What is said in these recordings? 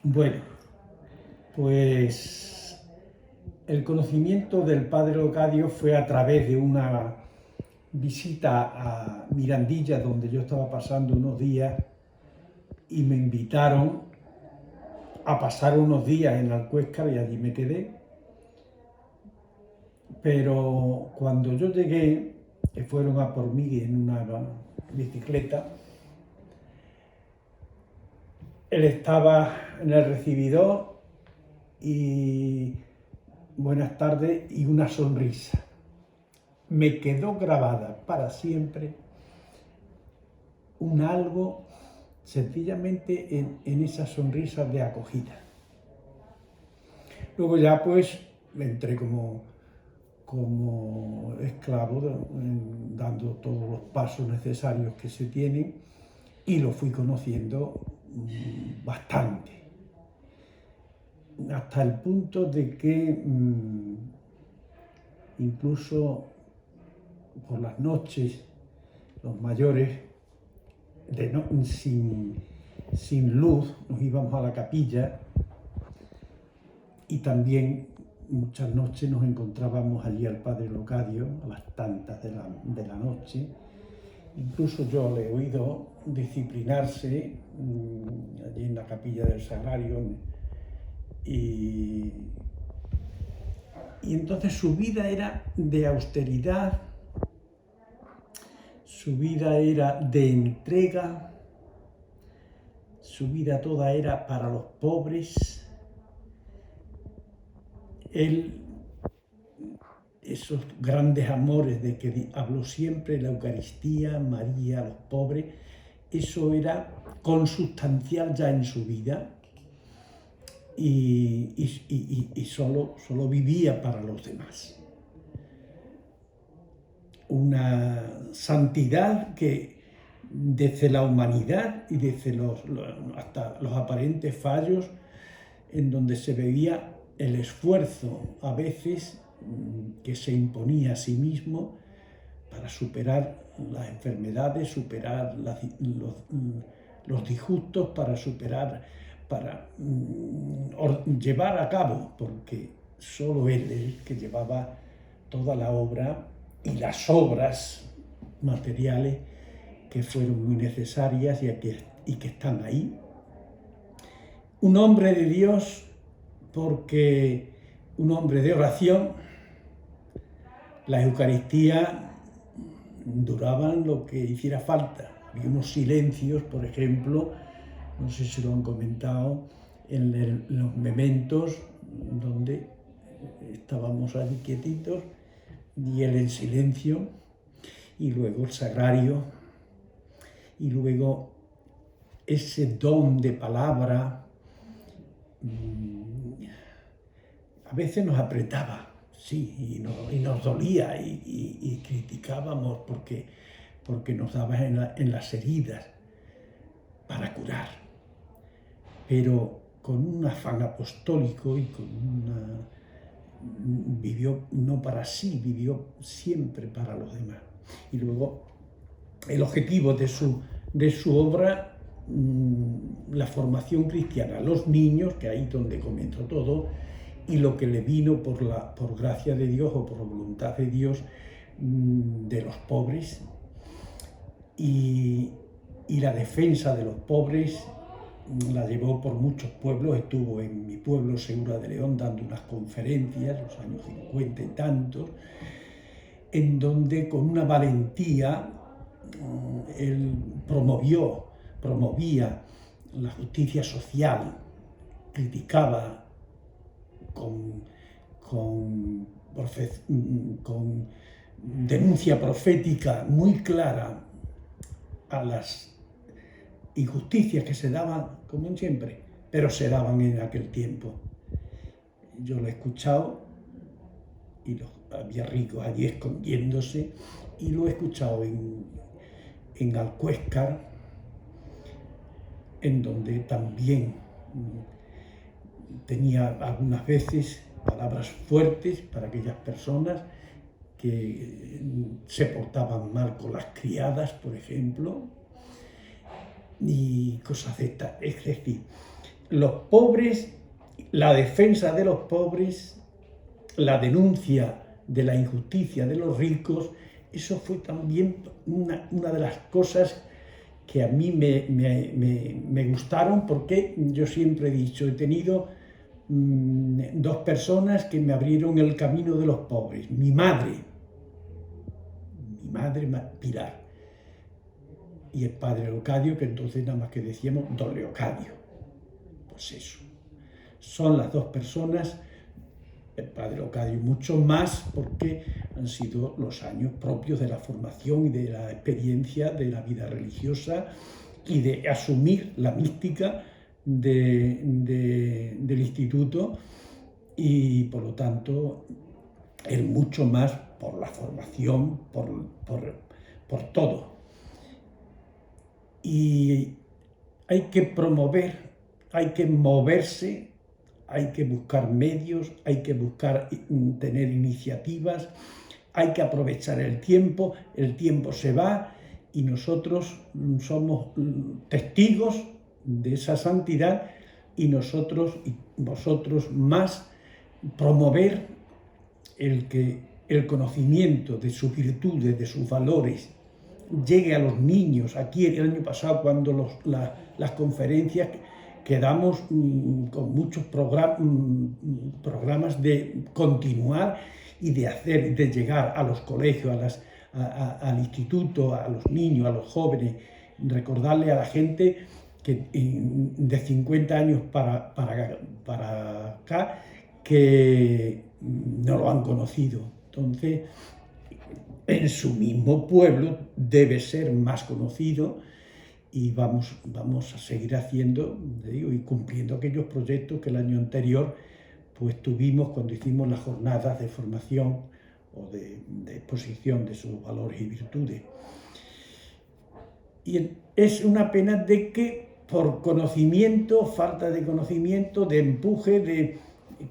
Bueno, pues el conocimiento del padre Locadio fue a través de una visita a Mirandilla, donde yo estaba pasando unos días, y me invitaron a pasar unos días en Alcuéscar y allí me quedé. Pero cuando yo llegué, que fueron a por mí en una bicicleta, él estaba en el recibidor y buenas tardes y una sonrisa. Me quedó grabada para siempre un algo sencillamente en esa sonrisa de acogida. Luego ya pues me entré como esclavo, dando todos los pasos necesarios que se tienen, y lo fui conociendo bastante, hasta el punto de que incluso por las noches los mayores, sin luz, nos íbamos a la capilla, y también muchas noches nos encontrábamos allí al padre Locadio a las tantas de la noche. Incluso yo le he oído disciplinarse allí en la capilla del Sagrario, y entonces su vida era de austeridad, su vida era de entrega, su vida toda era para los pobres. Él, esos grandes amores de que habló siempre, la Eucaristía, María, los pobres, eso era consustancial ya en su vida, y solo vivía para los demás. Una santidad que desde la humanidad y desde hasta los aparentes fallos, en donde se veía el esfuerzo a veces que se imponía a sí mismo para superar las enfermedades, superar los disgustos, para llevar a cabo, porque solo él es el que llevaba toda la obra y las obras materiales que fueron muy necesarias y que están ahí. Un hombre de Dios, porque un hombre de oración. La Eucaristía duraban lo que hiciera falta. Había unos silencios, por ejemplo, no sé si lo han comentado, en los mementos, donde estábamos allí quietitos, y él en silencio, y luego el sagrario, y luego ese don de palabra. A veces nos apretaba, sí, y nos dolía, y criticábamos porque nos daba en las heridas para curar, pero con un afán apostólico y vivió no para sí, vivió siempre para los demás. Y luego el objetivo de su obra, la formación cristiana, los niños, que ahí es donde comenzó todo, y lo que le vino por gracia de Dios o por voluntad de Dios, de los pobres, y la defensa de los pobres la llevó por muchos pueblos. Estuvo en mi pueblo, Segura de León, dando unas conferencias, los años 50 y tantos, en donde con una valentía él promovía la justicia social, criticaba con denuncia profética muy clara a las injusticias que se daban, como en siempre, pero se daban en aquel tiempo. Yo lo he escuchado, y había ricos allí escondiéndose, y lo he escuchado en Alcuéscar, en donde también tenía algunas veces palabras fuertes para aquellas personas que se portaban mal con las criadas, por ejemplo, y cosas de estas. Es decir, los pobres, la defensa de los pobres, la denuncia de la injusticia de los ricos, eso fue también una de las cosas que a mí me gustaron, porque yo siempre he dicho, he tenido dos personas que me abrieron el camino de los pobres. Mi madre Pilar, y el padre Leocadio, que entonces nada más que decíamos don Leocadio. Pues eso, son las dos personas, el padre Leocadio mucho más, porque han sido los años propios de la formación y de la experiencia de la vida religiosa y de asumir la mística del instituto, y por lo tanto él mucho más por la formación, por todo. Y hay que promover, hay que moverse, hay que buscar medios, hay que buscar tener iniciativas, hay que aprovechar el tiempo se va y nosotros somos testigos de esa santidad, y nosotros y vosotros más promover el que el conocimiento de sus virtudes, de sus valores, llegue a los niños. Aquí el año pasado, cuando las conferencias que damos con muchos programas de continuar y de llegar a los colegios, al instituto, a los niños, a los jóvenes, recordarle a la gente que de 50 años para acá, que no lo han conocido. Entonces, en su mismo pueblo debe ser más conocido, y vamos a seguir haciendo, digo, y cumpliendo aquellos proyectos que el año anterior pues tuvimos cuando hicimos las jornadas de formación o de exposición de sus valores y virtudes. Y es una pena de que por conocimiento, falta de conocimiento, de empuje,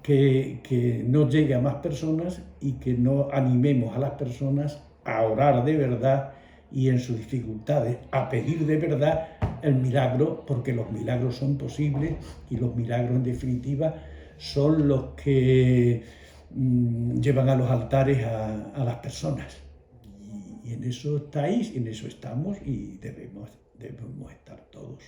que no llegue a más personas, y que no animemos a las personas a orar de verdad y en sus dificultades a pedir de verdad el milagro, porque los milagros son posibles, y los milagros en definitiva son los que llevan a los altares a las personas. Y en eso estáis, en eso estamos, y debemos estar todos.